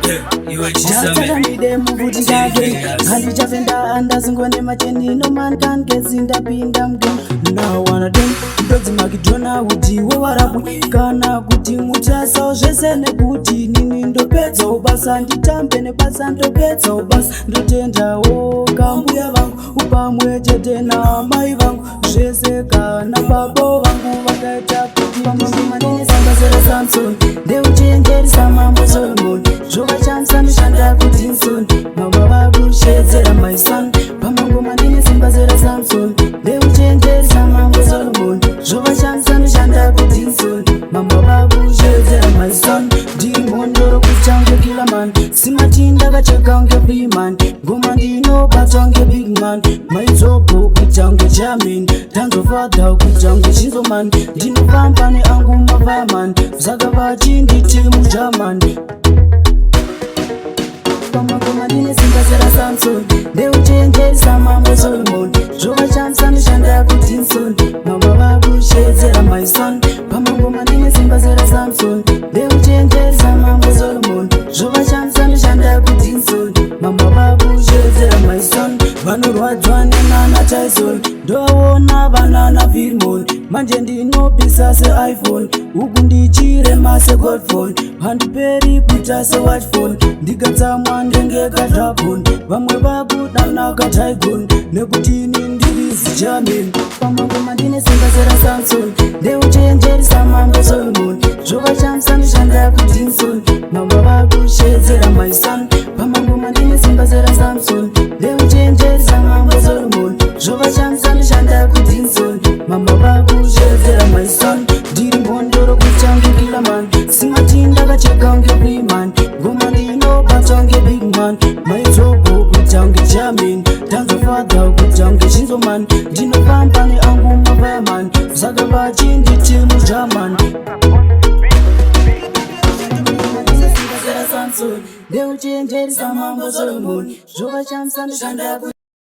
Jatamide muvuti kage handichavenda andazingone macheni no man can get sindapinda mgame now wanna dem ndodzi makidona kuti wewarabu kana kuti muchasa zvese nekuti nini ndopedza ubasa nditambe nebasa ndopedza ubasa ndotendawo kambuya vangu upamwe chete namai vangu zvese kana babo vangu vakaita kuti vamamanine sambazera Samson ndeuchenjerisa mambo Solomon zvovachamisa mishanda kuti Nson mama vakushedzera my son pamangoma ndine simba zera Samson ndeuchenjerisa mambo Solomon zvovachamisa mishanda kuti Nson mama vakushedzera my son ndiri mhondoro kuchange kila man simati ndakacheka unge free man ngoma ndinobatwa unge big man maizobho kuchange chamin tanzofadha kuchange chinzoman ndinofamba neangu mafaman zaka vachinditi mujaman pamangoma ndine simba zera Samson ndeuchenjerisa mambo Solomon zvovachamisa mishanda kuti Nson mama vakushedzera my son pamangoma ndine simba zera Samson ndeuchenjerisa mambo Solomon zvovachamisa mishanda kuti Nson mama vakushedzera my son vanorwadzwa nenana Tyson ndoona vanana Vilmon manje ndinopisa seiphone uku ndichirema segodphone handiperi kuita sewatchphone ndikatsamwa ndengekadhapon vamwe vakudanaka Tygon nekutini ndirizi German pamangoma ndine simba zera Samson ndeuchenjerisa mambo Solomon zvovachamisa mishanda kuti Nson mama vakushedzera my son pamangoma ndine simba zera Samson ndeuchenjerisa mambo Solomon zvovachamisa mishanda kuti Nson mama vakushedzera my son ndiri mhondoro kuchange kila man simati ndakacheka unge free man ngoma ndinobatwa unge big man maizobho kuchange chamin tanzofadha kuchange chinzoman ndinofamba neangu mafaman zaka vachinditi mujaman ndeuchenjerisa mambo Solomon zvovachamisa mishanda